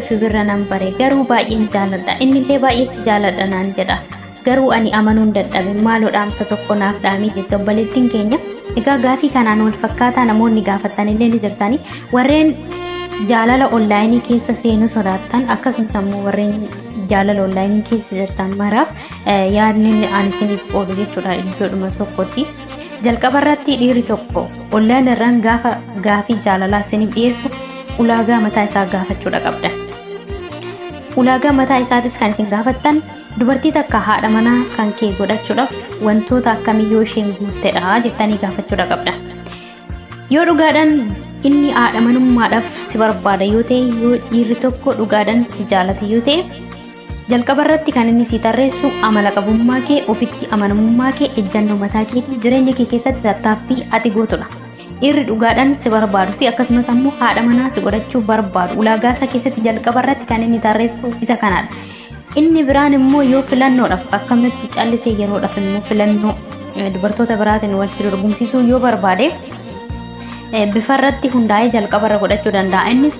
ifi birra nan bare garuu baay'een jaaladha innillee baay'ee si jaaladha naan jedha garuu ani amanuun dadhabe maaloo dhaamsa tokko naaf dhaamii jette obboleettiin keenya. Egaa gaafii kanaan wal fakkaataa namoonni gaafatanillee ni jirtanii warreen jaalala onlaayinii keessa seenuu sodaattan akkasumas ammoo warreen jaalala onlaayinii keessa jirtan maraaf yaadni ani isiniif qoodu jechuudha iddoodhuma tokkotti. Jalqaba irratti dhiirri tokko onlaayinii irraan gaafa gaafii jaalalaa isiniif dhiyeessu ulaagaa mataa isaa gaafachuudha qabda. Ulaagaa mataa isaatis kan isin gaafattan dubartii takka haadha manaa kan kee godhachuudhaaf wantoota akkamiyyoo isheen guuttedha jettanii gaafachuudha qabda. Yoo dhugaadhaan inni haadha manummaadhaaf si barbaada yoo ta'e yoo dhiirri tokko dhugaadhaan si jaalate yoo ta'e jalqaba irratti kan inni si tarreessu amala qabummaa kee ofitti amanamummaa kee ejjannoo mataa keetii jireenya kee keessatti tattaaffii ati gootudha. Dhiirri dhugaadhaan si barbaadu fi akkasumas ammoo haadha manaa si godhachuu barbaadu ulaagaa isaa keessatti jalqaba irratti kan inni tarreessu isa kanaadha. Inni biraan immoo yoo filannoodhaaf akkamitti callisee yeroodhaaf immoo filannoo dubartoota biraatiin wal si dorgomsiisuu yoo barbaade bifa irratti hundaa'ee jalqaba irra godhachuu danda'a. Innis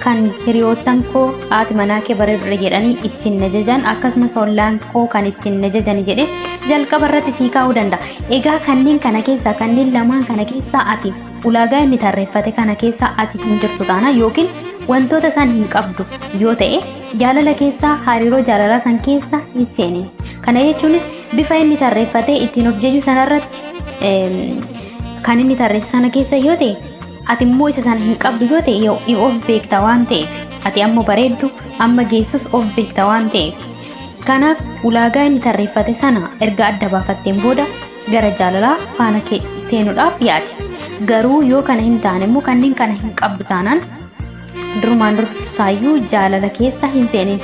kan hiriyoottan koo haati manaa kee bareedudha jedhanii ittiin najajan akkasumas ollaan koo kan ittiin najajan jedhee jalqaba irratti sii kaa'uu danda'a. Egaa kanneen kana keessaa kanneen lamaan kana keessaa ati ulaagaa inni tarreeffate kana keessaa ati hin jirtu taana yookiin wantoota san hin qabdu yoo ta'e jaalala keessaa hariiroo jaalalaa san keessa hin seene. Kana jechuunis bifa inni tarreeffate ittiin of jaju sanarratti kan inni tarreesse sana keessa yoo ta'e ati immoo isa sana hin qabdu yoo ta'e of beekta waan ta'eef ati amma bareeddu amma geessus of beekta waan ta'eef kanaaf ulaagaa inni tarreeffate sana erga adda baafatteen booda gara jaalalaa faana kee seenuudhaaf yaadi. Garuu yoo kana hin taane immoo kanneen kana hin qabdu taanaan durumaan dursaayyuu jaalala keessa hin seenin.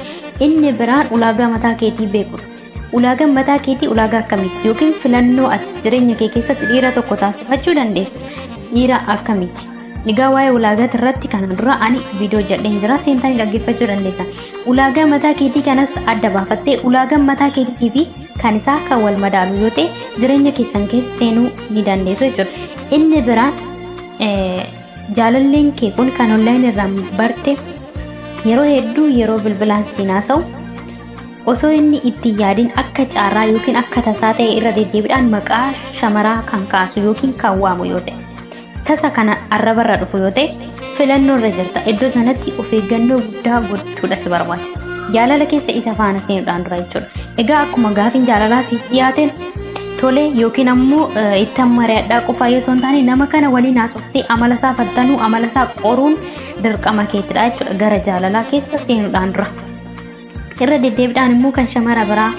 Inni biraan ulaagaa mataa keetii beekudha. Ulaagaan mataa keetii ulaagaa akkamiiti yookiin filannoo ati jireenya kee keessatti dhiira tokko taasifachuu dandeessu dhiira akkamiiti. Egaa waa'ee ulaagaa irratti kana dura ani viidiyoo jedheen jira seentanii dhaggeeffachuu dandeessan. Ulaagaa mataa keetii kanas adda baafattee ulaagaan mataa keetii fi kan isaa kan wal madaalu yoo ta'e jireenya keessan keessa seenuu ni dandeessu jechuudha. Inni biraan jaalalleen kee kun kan onlaayinii irraan barte yeroo hedduu yeroo bilbilaan siinaasa'u osoo inni itti yaadin akka caarraa yookiin akka tasaa ta'e irra deddeebiidhaan maqaa shamaraa kan kaasu yookiin kan waamu yoo ta'e tasa kana arrabarra dhufu yoo ta'e filannoo irra jirta. Iddoo sanatti of eeggannoo guddaa gochuudha si barbaachisa. Jaalala keessa isa faana seenuudhaan dura jechuudha. Egaa akkuma gaafiin jaalalaa siif dhiyaateen tole yookiin ammoo itti mari'adhaa qofaa yoo hin taane nama kana waliin haasoftee amala isaa fattanuu amala isaa qoruun dirqama keettidha jechuudha gara jaalalaa keessa seenuudhaan dura. Irra deddeebiidhaan immoo kan shamara biraa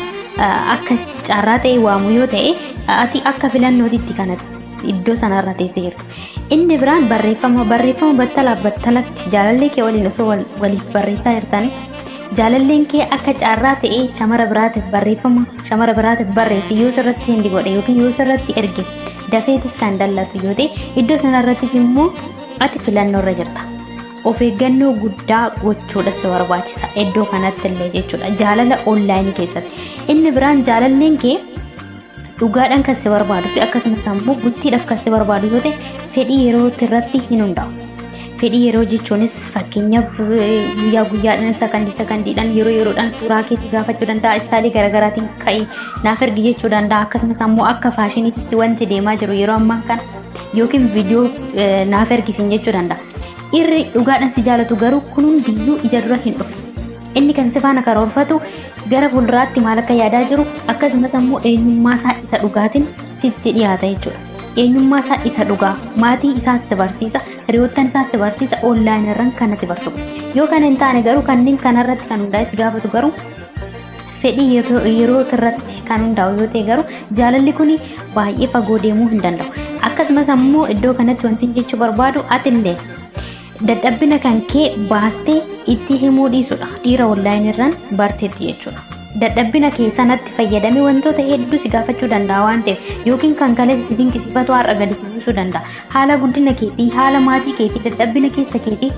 akka caarraa ta'e waamu yoo ta'e ati akka filannootitti kanatis iddoo sanarra teessee jirtu. Inni biraan barreeffama battalatti jaalallee kee waliin osoo waliif barreessaa jirtanii jaalalleen kee akka caarraa ta'e shamara biraatiif barreeffama shamara biraatiif barreessi yoo sirratti seendi godhe yookiin yoo sirratti erge dafeetis kan dallatu yoo ta'e iddoo sanarrattis immoo ati filannoo irra jirta. Of eeggannoo guddaa gochuudha si barbaachisa iddoo kanatti illee jechuudha jaalala onlaayinii keessatti. Inni biraan jaalalleen kee dhugaadhaan kan si barbaadu fi akkasumas ammoo bultiidhaaf kan si barbaadu yoo ta'e fedhii yeroo irratti hin hundaa'u. Fedhii yeroo jechuunis fakkeenyaaf guyyaa guyyaadhaan sakandiidhaan yeroodhaan suuraa keessi gaafachuu danda'a istaayilii garaagaraatiin ka'ii naaf ergi jechuu danda'a akkasumas ammoo akka faashiniitti wanti deemaa jiru yeroo ammaa kana yookiin viidiyoo naaf ergisiin jechuu danda'a. Irri dhugaadhaan si jaalatu garuu kun hundiyyuu ija dura hin dhufu. Inni kan si faana karoorfatu gara fuulduraatti maal akka yaadaa jiru akkasumas ammoo eenyummaa isaa isa dhugaatiin sitti dhiyaata jechuudha. Eenyummaa isaa isa dhugaa maatii isaas si barsiisa hiriyoottan isaas si barsiisa onlaayinii irraan kanatti bartu. Yoo kana hin taane garuu kanneen kanarratti kan hundaa'e si gaafatu garuu fedhii yeroo irratti kan hundaa'u yoo ta'e garuu jaalalli kun baay'ee fagoo deemuu hin danda'u. Akkasumas ammoo iddoo kanatti wanti jechuu barbaadu atillee dadhabbina kan kee baastee itti himuu dhiisudha dhiira onlaayinii irraan barteetti jechuudha. Dadhabbina kee sanatti fayyadamee wantoota hedduu si gaafachuu danda'a waan ta'eef yookiin kan kaleessa si dinqisiifatu har'a gadi si buusuu danda'a. Haala guddina keetii haala maatii keetii dadhabbina keessa keetii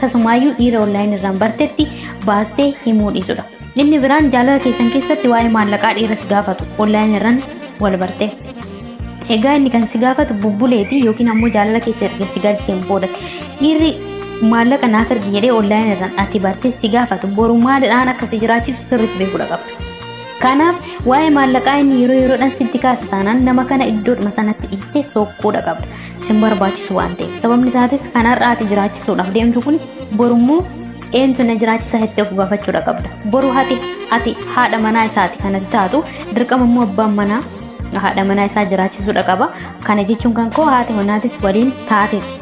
tasumaayyuu dhiira onlaayinii irraan barteetti baastee himuu dhiisudha. Inni biraan jaalala keessan keessatti waa'ee maallaqaa dhiira si gaafatu onlaayinii irraan wal bartee. Egaa inni kan si gaafatu bubbuleetii yookiin ammoo jaalala keessa erga si galcheen boodatti. Dhiirri maallaqa naaf ergi jedhee online irraan ati bartee si gaafatu boru maaliidhaan akkasii jiraachisu sirriitti beekuu qabda. Kanaaf waa'ee maallaqaa inni yeroo yeroodhaan sitti kaasa taanaan nama kana iddoodhuma sanatti dhiistee soqquudha qabda. Sin barbaachisu waan ta'eef sababni isaatis kanarraa ati jiraachisuudhaaf deemtu kun borummoo eentu na jiraachisa jettee of gaafachuudha qabda. Boru ati haadha manaa isaati kanatti taatu dirqama immoo abbaan manaa haadha manaa isaa jiraachisuudha qaba. Kana jechuun kan koo haati manaatis waliin taateeti.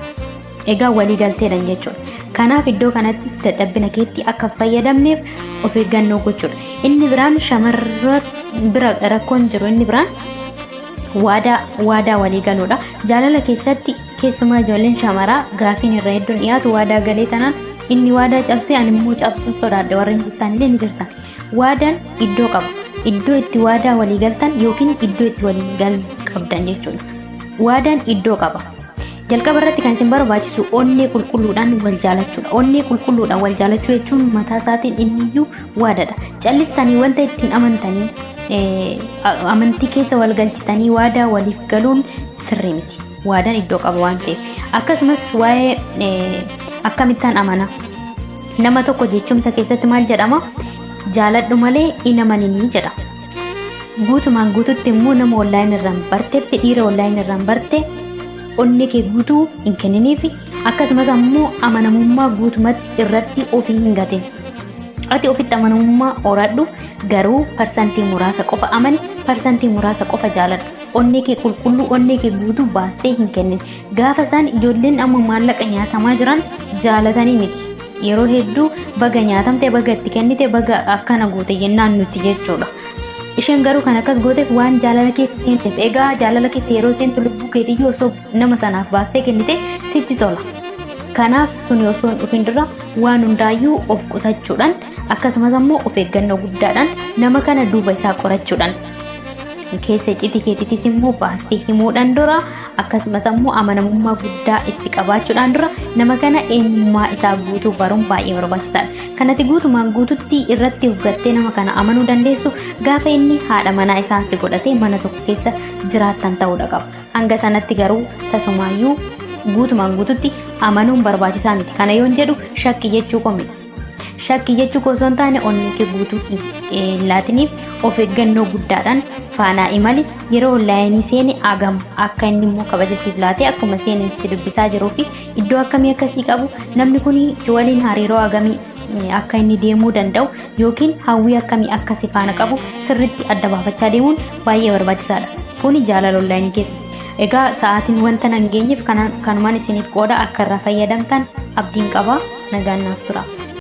Egaa walii galteedhaan jechuudha. Kanaaf iddoo kanattis dadhabbina keetti akka fayyadamneef of eeggannoo gochuudha. Inni biraan shamarra bira rakkoon jiru inni biraan waadaa walii galuudha. Jaalala keessatti keessumaa ijoolleen shamaraa gaafiin irra hedduun dhiyaatu waadaa galee tanaan inni waadaa cabsee ani immoo cabsuun sodaadha warra hin jirtan illee ni jirtan. Waadaan iddoo qaba. Iddoo itti waadaa walii galtan yookiin iddoo itti walii gal qabdan jechuudha. Waadaan iddoo qaba. Jalqaba irratti kan isin barbaachisu onnee qulqulluudhaan wal jaalachuudha. Onnee qulqulluudhaan wal jaalachuu jechuun mataa isaatiin inniyyuu waadaadha. Callistanii wanta ittiin amantanii amantii keessa wal galchitanii waadaa waliif galuun sirrii miti. Waadaan iddoo qaba waan ta'eef. Akkasumas waa'ee akkamittaan amana. Nama tokko jechuumsa keessatti maal jedhama? Jaaladhu malee hin amaninii jedha. Guutumaan guututti immoo nama online irraan barteetti dhiira online irraan barte onnee kee guutuu hin kenniniif akkasumas ammoo amanamummaa guutumatti irratti ofii hin gatin. Ati ofitti amanamummaa horadhu garuu parsantii muraasa qofa amani parsantii muraasa qofa jaaladhu. Onnee kee qulqulluu onnee kee guutuu baastee hin kennin. Gaafa isaan ijoolleen amma maallaqa nyaatamaa jiran jaalatanii miti. Yeroo hedduu baga nyaatamte baga itti kennite baga akkana goote jennaan nuti jechuudha. Isheen garuu kan akkas gooteef waan jaalala keessa seenteef egaa jaalala keessa yeroo seentu lubbuu keetiyyuu osoo nama sanaaf baastee kennite sitti tola. Kanaaf sun osoo hin dhufin dura waan hundaayyuu of qusachuudhaan akkasumas ammoo of eeggannoo guddaadhaan nama kana duuba isaa qorachuudhaan keessa icciitii keetiitis immoo baastee himuudhaan dura akkasumas ammoo amanamummaa guddaa itti qabaachuudhaan dura nama kana eenyummaa isaa guutuu baruun baay'ee barbaachisaadha. Kanatti guutumaan guututti irratti hubgattee nama kana amanuu dandeessu gaafa inni haadha manaa isaa si godhatee mana tokko keessa jiraattan ta'uudha qaba. Hanga sanatti garuu tasumaayyuu guutumaan guututti amanuun barbaachisaa miti. Kana yoon jedhu shakki jechuu koo miti. Shakki jechuu osoo hin taane onnee kee guutuu laatiniif of eeggannoo guddaadhaan faanaa imali yeroo onlaayinii seene agam akka inni immoo kabaja siif laatee akkuma seeneen si dubbisaa jiruu fi iddoo akkamii akkasii qabu namni kun si waliin hariiroo agamii akka inni deemuu danda'u yookiin hawwii akkamii akka si faana qabu sirriitti adda baafachaa deemuun baay'ee barbaachisaadha. Kuni jaalala onlaayinii keessa. Egaa sa'aatiin wanta nan geenyeef kanumaan isiniif qooda akka irraa fayyadamtan abdiin qaba. Nagaan naaf tura.